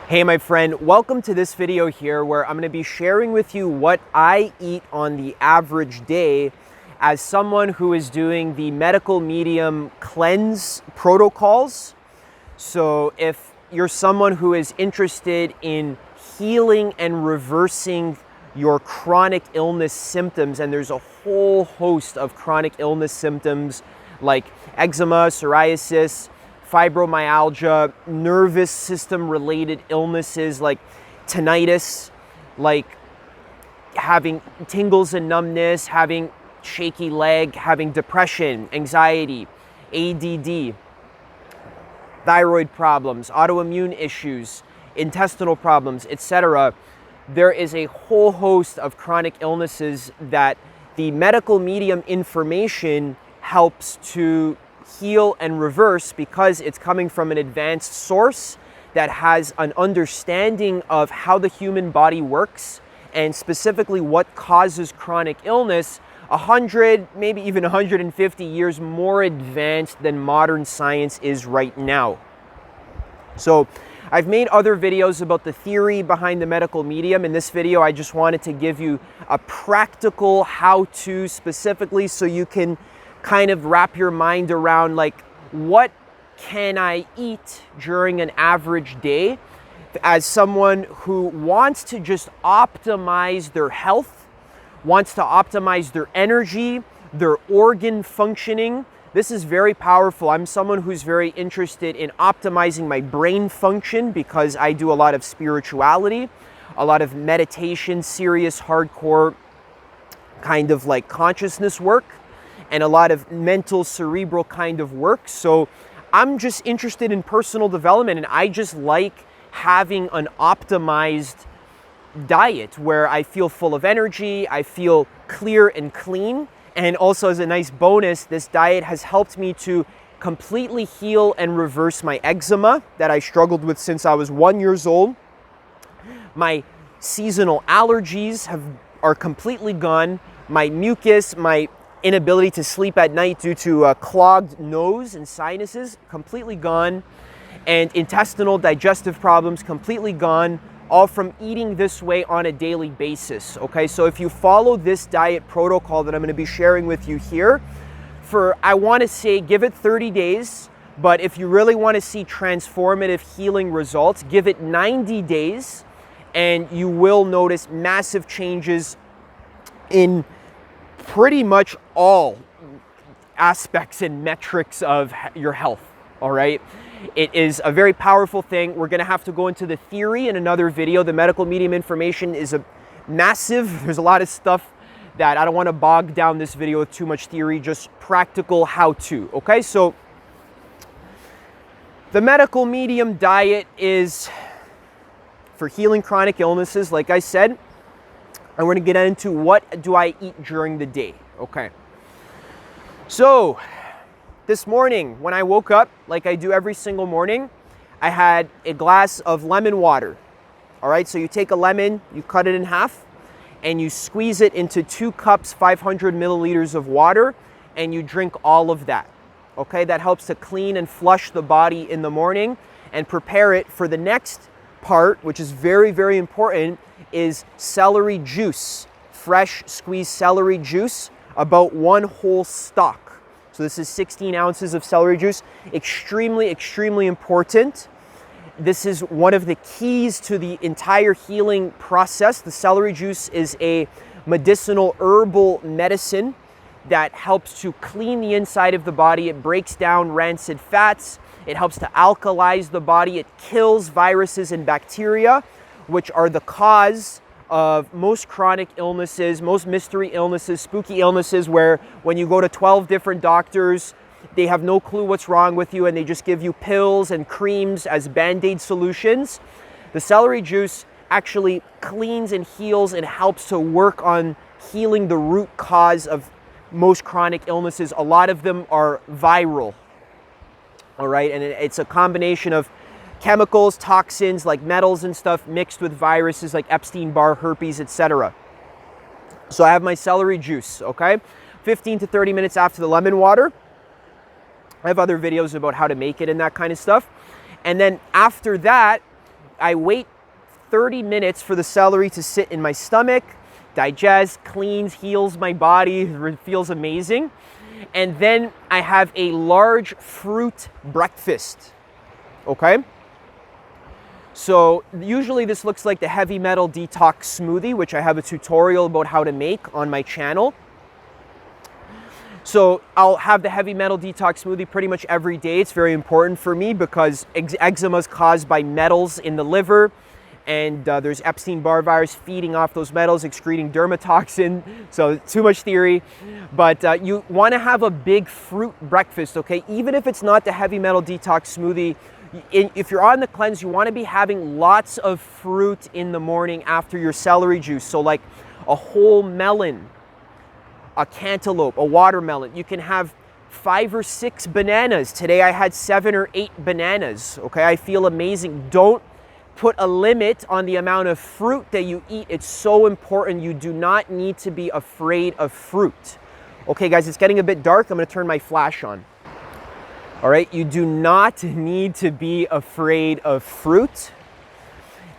Hey my friend, welcome to this video here where I'm going to be sharing with you what I eat on the average day as someone who is doing the medical medium cleanse protocols. So if you're someone who is interested in healing and reversing your chronic illness symptoms, and there's a whole host of chronic illness symptoms like eczema, psoriasis, fibromyalgia, nervous system related illnesses like tinnitus, like having tingles and numbness, having shaky leg, having depression, anxiety, ADD, thyroid problems, autoimmune issues, intestinal problems, etc. There is a whole host of chronic illnesses that the medical medium information helps to heal and reverse because it's coming from an advanced source that has an understanding of how the human body works and specifically what causes chronic illness 100, maybe even 150 years more advanced than modern science is right now. So I've made other videos about the theory behind the medical medium. In this video, I just wanted to give you a practical how-to specifically so you can kind of wrap your mind around like, what can I eat during an average day as someone who wants to just optimize their health, wants to optimize their energy, their organ functioning. This is very powerful. I'm someone who's very interested in optimizing my brain function because I do a lot of spirituality, a lot of meditation, serious, hardcore kind of like consciousness work, and a lot of mental, cerebral kind of work. So I'm just interested in personal development, and I just like having an optimized diet where I feel full of energy, I feel clear and clean. And also as a nice bonus, this diet has helped me to completely heal and reverse my eczema that I struggled with since I was 1 year old. My seasonal allergies are completely gone. My mucus, my inability to sleep at night due to a clogged nose and sinuses, completely gone. And intestinal digestive problems, completely gone, all from eating this way on a daily basis, okay? So if you follow this diet protocol that I'm gonna be sharing with you here, I wanna say give it 30 days, but if you really wanna see transformative healing results, give it 90 days, and you will notice massive changes in pretty much all aspects and metrics of your health, all right? It is a very powerful thing. We're gonna have to go into the theory in another video. The medical medium information is massive. There's a lot of stuff that I don't wanna bog down this video with too much theory, just practical how-to, okay? So the medical medium diet is for healing chronic illnesses, like I said. And we're gonna get into what do I eat during the day, okay? So this morning when I woke up, like I do every single morning, I had a glass of lemon water, all right? So you take a lemon, you cut it in half, and you squeeze it into 2 cups, 500 milliliters of water, and you drink all of that, okay? That helps to clean and flush the body in the morning and prepare it for the next part, which is very, very important, is celery juice, fresh squeezed celery juice, about 1 whole stalk. So this is 16 ounces of celery juice. Extremely, extremely important. This is one of the keys to the entire healing process. The celery juice is a medicinal herbal medicine that helps to clean the inside of the body. It breaks down rancid fats. It helps to alkalize the body. It kills viruses and bacteria, which are the cause of most chronic illnesses, most mystery illnesses, spooky illnesses, where when you go to 12 different doctors, they have no clue what's wrong with you and they just give you pills and creams as Band-Aid solutions. The celery juice actually cleans and heals and helps to work on healing the root cause of most chronic illnesses. A lot of them are viral, all right? And it's a combination of chemicals, toxins like metals and stuff mixed with viruses like Epstein-Barr, herpes, etc. So I have my celery juice, okay? 15 to 30 minutes after the lemon water. I have other videos about how to make it and that kind of stuff. And then after that, I wait 30 minutes for the celery to sit in my stomach, digest, cleans, heals my body, feels amazing. And then I have a large fruit breakfast, okay? So usually this looks like the heavy metal detox smoothie, which I have a tutorial about how to make on my channel. So I'll have the heavy metal detox smoothie pretty much every day. It's very important for me because eczema is caused by metals in the liver, and there's Epstein-Barr virus feeding off those metals, excreting dermatoxin. So too much theory, but you want to have a big fruit breakfast, okay? Even if it's not the heavy metal detox smoothie, if you're on the cleanse, you want to be having lots of fruit in the morning after your celery juice. So like a whole melon, a cantaloupe, a watermelon. You can have 5 or 6 bananas. Today I had 7 or 8 bananas, okay? I feel amazing. Don't put a limit on the amount of fruit that you eat. It's so important. You do not need to be afraid of fruit. Okay, guys, it's getting a bit dark. I'm going to turn my flash on. All right, you do not need to be afraid of fruit.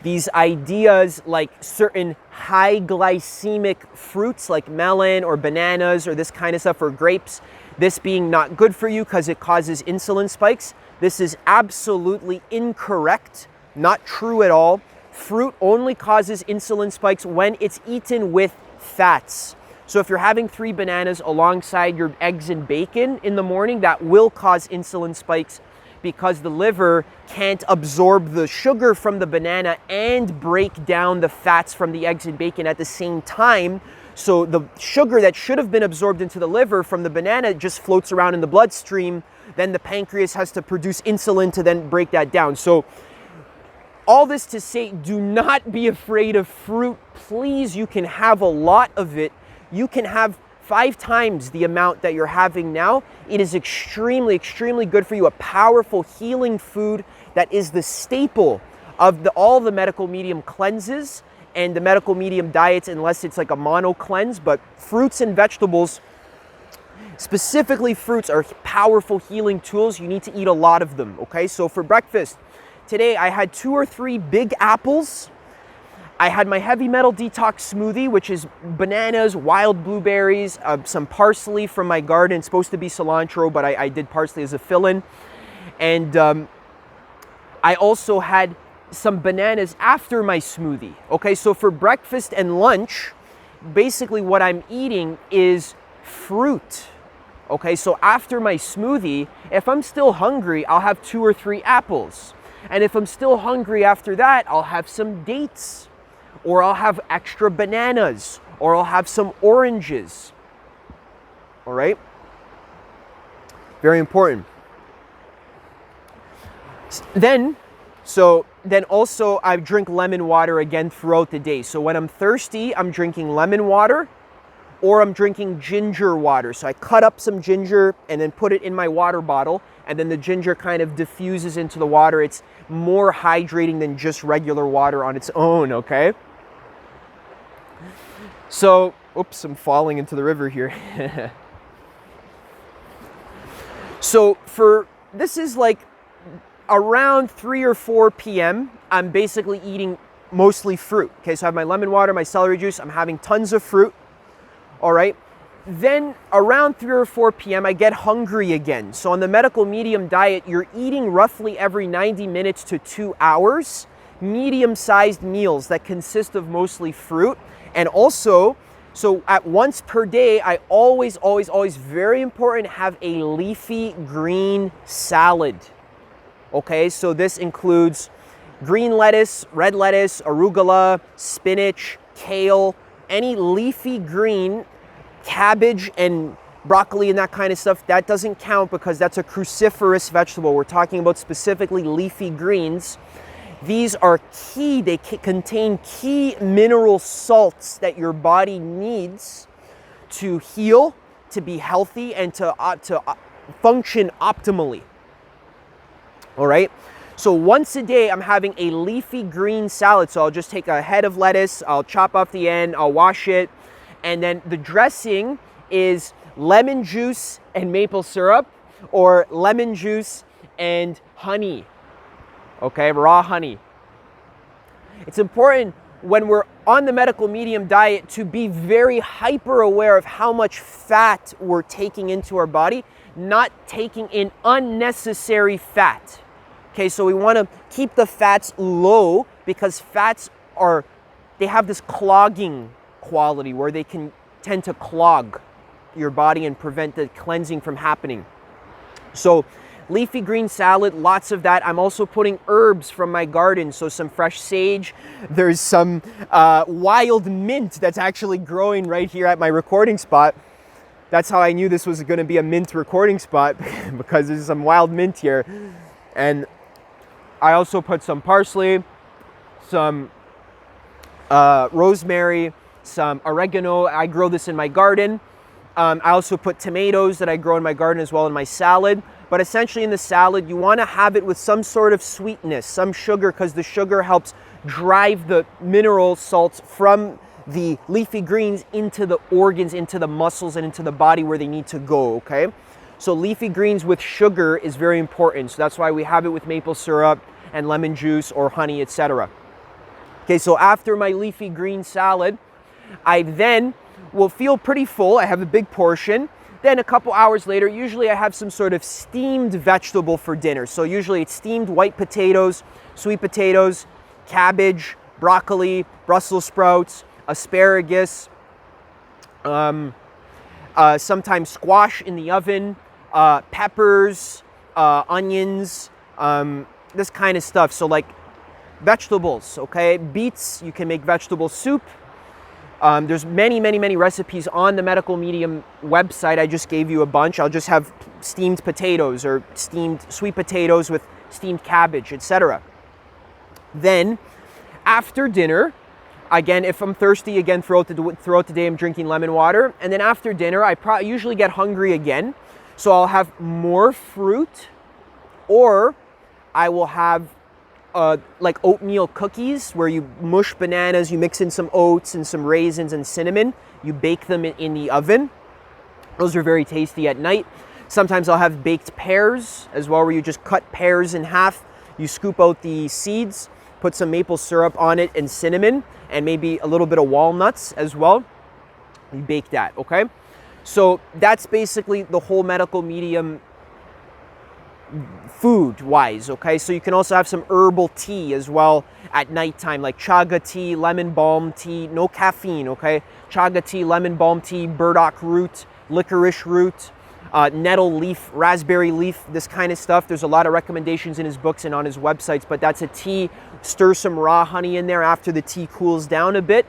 These ideas like certain high glycemic fruits like melon or bananas or this kind of stuff, or grapes, this being not good for you because it causes insulin spikes. This is absolutely incorrect, not true at all. Fruit only causes insulin spikes when it's eaten with fats. So if you're having 3 bananas alongside your eggs and bacon in the morning, that will cause insulin spikes because the liver can't absorb the sugar from the banana and break down the fats from the eggs and bacon at the same time. So the sugar that should have been absorbed into the liver from the banana just floats around in the bloodstream. Then the pancreas has to produce insulin to then break that down. So all this to say, do not be afraid of fruit. Please, you can have a lot of it. You can have 5 times the amount that you're having now. It is extremely, extremely good for you. A powerful healing food that is the staple of all the medical medium cleanses and the medical medium diets, unless it's like a mono cleanse. But fruits and vegetables, specifically fruits, are powerful healing tools. You need to eat a lot of them, okay? So for breakfast, today I had 2 or 3 big apples. I had my heavy metal detox smoothie, which is bananas, wild blueberries, some parsley from my garden. It's supposed to be cilantro, but I did parsley as a fill-in. And I also had some bananas after my smoothie. Okay, so for breakfast and lunch, basically what I'm eating is fruit. Okay, so after my smoothie, if I'm still hungry, I'll have 2 or 3 apples. And if I'm still hungry after that, I'll have some dates, or I'll have extra bananas, or I'll have some oranges. All right? Very important. Then also I drink lemon water again throughout the day. So when I'm thirsty, I'm drinking lemon water, or I'm drinking ginger water. So I cut up some ginger and then put it in my water bottle, and then the ginger kind of diffuses into the water. It's more hydrating than just regular water on its own, okay? So, oops, I'm falling into the river here. So this is like around 3 or 4 p.m., I'm basically eating mostly fruit. Okay, so I have my lemon water, my celery juice, I'm having tons of fruit. All right. Then around 3 or 4 p.m., I get hungry again. So on the medical medium diet, you're eating roughly every 90 minutes to 2 hours, medium-sized meals that consist of mostly fruit. And also, so at once per day, I always, very important, have a leafy green salad. Okay, so this includes green lettuce, red lettuce, arugula, spinach, kale, any leafy green, cabbage and broccoli and that kind of stuff. That doesn't count because that's a cruciferous vegetable. We're talking about specifically leafy greens. These are key. They contain key mineral salts that your body needs to heal, to be healthy, and to function optimally. All right. So once a day, I'm having a leafy green salad. So I'll just take a head of lettuce, I'll chop off the end, I'll wash it, and then the dressing is lemon juice and maple syrup, or lemon juice and honey. Okay, raw honey. it's important when we're on the medical medium diet to be very hyper aware of how much fat we're taking into our body, not taking in unnecessary fat. Okay, so we want to keep the fats low because fats they have this clogging quality where they can tend to clog your body and prevent the cleansing from happening. So leafy green salad, lots of that. I'm also putting herbs from my garden, so some fresh sage. There's some wild mint that's actually growing right here at my recording spot. That's how I knew this was going to be a mint recording spot because there's some wild mint here. And I also put some parsley, some rosemary, some oregano. I grow this in my garden. I also put tomatoes that I grow in my garden as well in my salad. But essentially in the salad, you want to have it with some sort of sweetness, some sugar, because the sugar helps drive the mineral salts from the leafy greens into the organs, into the muscles, and into the body where they need to go, okay? So leafy greens with sugar is very important. So that's why we have it with maple syrup and lemon juice or honey, etc. Okay, so after my leafy green salad, I then will feel pretty full. I have a big portion. Then a couple hours later, usually I have some sort of steamed vegetable for dinner. So usually it's steamed white potatoes, sweet potatoes, cabbage, broccoli, Brussels sprouts, asparagus, sometimes squash in the oven, peppers, onions, this kind of stuff. So like vegetables, okay? Beets, you can make vegetable soup. There's many recipes on the Medical Medium website. I just gave you a bunch. I'll just have steamed potatoes or steamed sweet potatoes with steamed cabbage, etc. Then, after dinner, again, if I'm thirsty, again, throughout the day, I'm drinking lemon water. And then after dinner, I usually get hungry again. So I'll have more fruit, or I will have like oatmeal cookies where you mush bananas, you mix in some oats and some raisins and cinnamon, you bake them in the oven. Those are very tasty at night. Sometimes I'll have baked pears as well, where you just cut pears in half, you scoop out the seeds, put some maple syrup on it and cinnamon, and maybe a little bit of walnuts as well. You bake that, okay? So that's basically the whole Medical Medium food-wise, okay? So you can also have some herbal tea as well at nighttime, like chaga tea, lemon balm tea, no caffeine, okay? Chaga tea, lemon balm tea, burdock root, licorice root, nettle leaf, raspberry leaf, this kind of stuff. There's a lot of recommendations in his books and on his websites, but that's a tea. Stir some raw honey in there after the tea cools down a bit,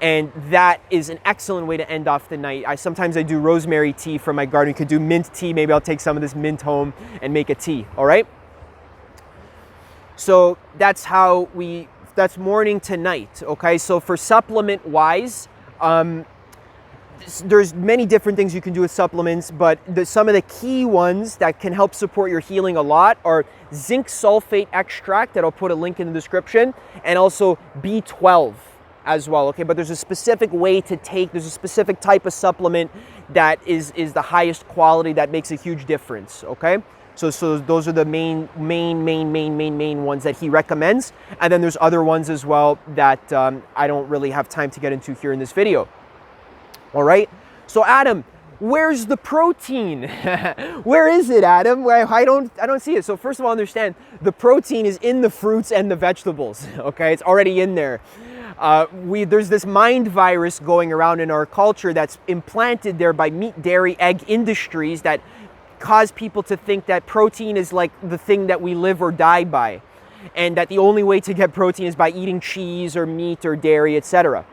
and that is an excellent way to end off the night. Sometimes I do rosemary tea from my garden. You could do mint tea. Maybe I'll take some of this mint home and make a tea, all right? So that's morning to night, okay? So for supplement-wise, there's many different things you can do with supplements, but some of the key ones that can help support your healing a lot are zinc sulfate extract, that I'll put a link in the description, and also B12 as well, okay? But there's a specific way to take, there's a specific type of supplement that is the highest quality that makes a huge difference, okay? So those are the main ones that he recommends. And then there's other ones as well that I don't really have time to get into here in this video. All right, so Adam, where's the protein? Where is it, Adam? I don't see it. So first of all, understand the protein is in the fruits and the vegetables, okay? It's already in there. There's this mind virus going around in our culture that's implanted there by meat, dairy, egg industries that cause people to think that protein is like the thing that we live or die by, and that the only way to get protein is by eating cheese or meat or dairy, etc.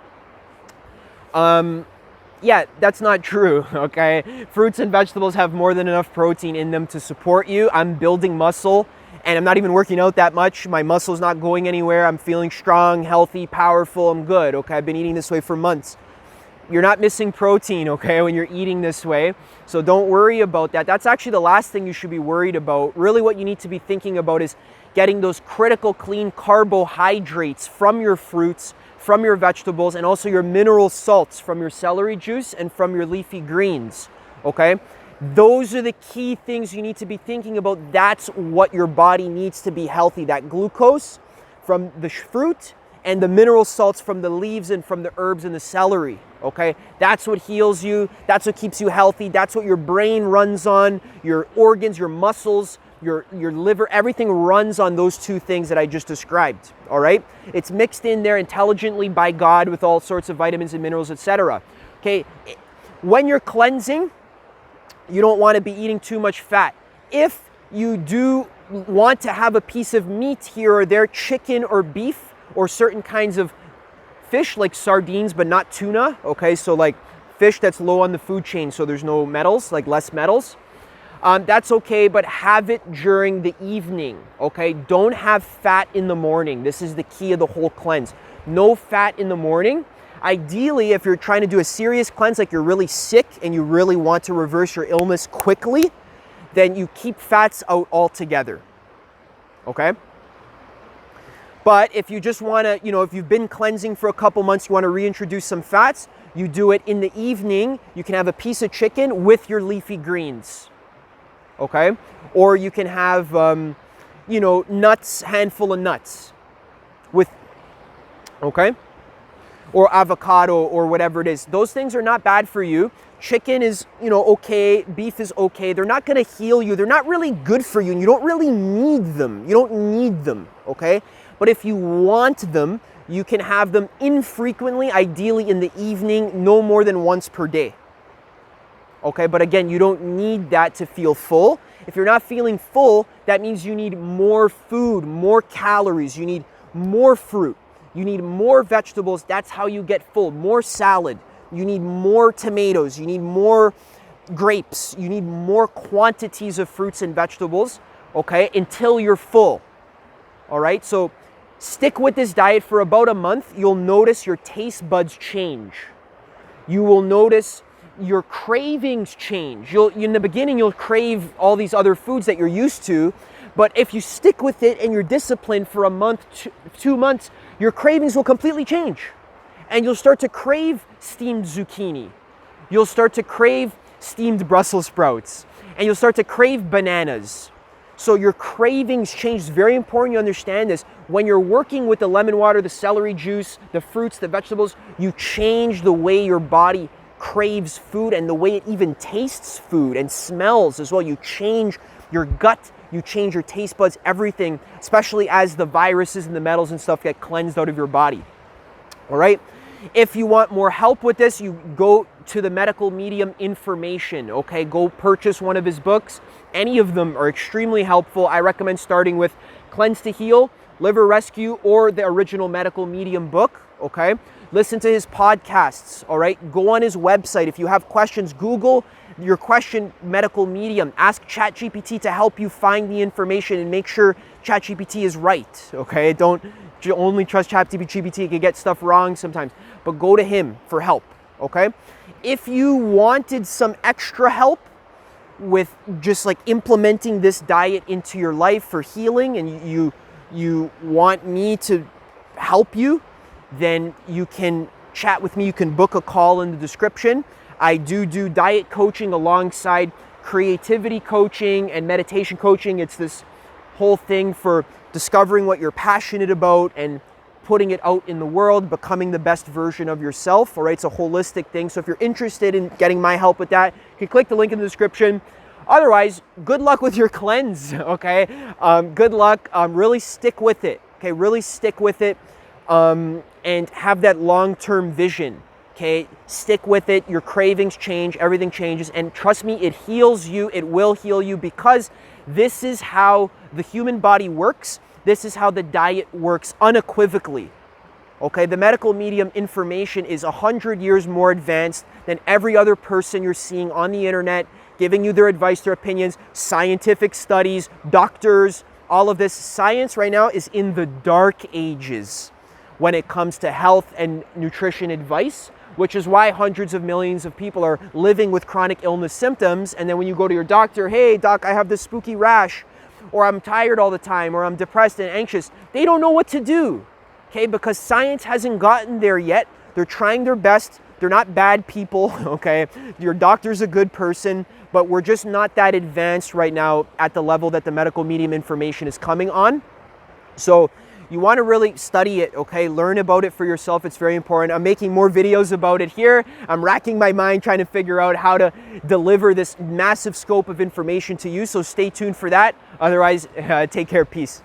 Yeah, that's not true, okay? Fruits and vegetables have more than enough protein in them to support you. I'm building muscle, and I'm not even working out that much. My muscle's not going anywhere. I'm feeling strong, healthy, powerful. I'm good, okay? I've been eating this way for months. You're not missing protein, okay, when you're eating this way. So don't worry about that. That's actually the last thing you should be worried about. Really what you need to be thinking about is getting those critical clean carbohydrates from your fruits, from your vegetables, and also your mineral salts from your celery juice and from your leafy greens, okay? Those are the key things you need to be thinking about. That's what your body needs to be healthy. That glucose from the fruit and the mineral salts from the leaves and from the herbs and the celery, okay? That's what heals you. That's what keeps you healthy. That's what your brain runs on, your organs, your muscles, your liver, everything runs on those two things that I just described, all right? It's mixed in there intelligently by God with all sorts of vitamins and minerals, etc. Okay, when you're cleansing, you don't want to be eating too much fat. If you do want to have a piece of meat here or there, chicken or beef or certain kinds of fish like sardines but not tuna, okay, so like fish that's low on the food chain, so there's no metals, like less metals, that's okay, but have it during the evening, okay? Don't have fat in the morning. This is the key of the whole cleanse. No fat in the morning. Ideally, if you're trying to do a serious cleanse, like you're really sick and you really want to reverse your illness quickly, then you keep fats out altogether, okay? But if you just want to, if you've been cleansing for a couple months, you want to reintroduce some fats, you do it in the evening. You can have a piece of chicken with your leafy greens, okay? Or you can have, nuts, handful of nuts with, okay? Or avocado or whatever it is. Those things are not bad for you. Chicken is, okay. Beef is okay. They're not going to heal you. They're not really good for you, and you don't really need them. You don't need them, okay? But if you want them, you can have them infrequently, ideally in the evening, no more than once per day. Okay, but again, you don't need that to feel full. If you're not feeling full, that means you need more food, more calories. You need more fruit. You need more vegetables. That's how you get full. More salad. You need more tomatoes. You need more grapes. You need more quantities of fruits and vegetables, okay, until you're full. All right, so stick with this diet for about a month. You'll notice your taste buds change. You will notice your cravings change. In the beginning, you'll crave all these other foods that you're used to, but if you stick with it and you're disciplined for a month, 2 months, your cravings will completely change. And you'll start to crave steamed zucchini. You'll start to crave steamed Brussels sprouts. And you'll start to crave bananas. So your cravings change. It's very important you understand this. When you're working with the lemon water, the celery juice, the fruits, the vegetables, you change the way your body craves food and the way it even tastes food and smells as well. You change your gut, you change your taste buds, everything, especially as the viruses and the metals and stuff get cleansed out of your body. All right? If you want more help with this, you go to the Medical Medium Information, okay? Go purchase one of his books. Any of them are extremely helpful. I recommend starting with Cleanse to Heal, Liver Rescue, or the original Medical Medium book, okay? Listen to his podcasts, all right? Go on his website. If you have questions, Google your question, Medical Medium. Ask ChatGPT to help you find the information and make sure ChatGPT is right, okay? Don't only trust ChatGPT. It can get stuff wrong sometimes, but go to him for help, okay? If you wanted some extra help with just like implementing this diet into your life for healing, and you want me to help you, then you can chat with me. You can book a call in the description. I do diet coaching alongside creativity coaching and meditation coaching. It's this whole thing for discovering what you're passionate about and putting it out in the world, becoming the best version of yourself, all right? It's a holistic thing. So if you're interested in getting my help with that, you can click the link in the description. Otherwise, good luck with your cleanse, okay? Good luck. Really stick with it, okay? Really stick with it and have that long-term vision, okay? Stick with it. Your cravings change. Everything changes. And trust me, it heals you. It will heal you, because this is how the human body works. This is how the diet works unequivocally, okay? The Medical Medium Information is 100 years more advanced than every other person you're seeing on the internet, giving you their advice, their opinions, scientific studies, doctors, all of this. Science right now is in the dark ages when it comes to health and nutrition advice, which is why hundreds of millions of people are living with chronic illness symptoms. And then when you go to your doctor, hey doc, I have this spooky rash, or I'm tired all the time, or I'm depressed and anxious, they don't know what to do, okay? Because science hasn't gotten there yet. They're trying their best. They're not bad people, okay? Your doctor's a good person, but we're just not that advanced right now at the level that the Medical Medium Information is coming on. So you want to really study it, okay? Learn about it for yourself. It's very important. I'm making more videos about it here. I'm racking my mind trying to figure out how to deliver this massive scope of information to you. So stay tuned for that. Otherwise, take care. Peace.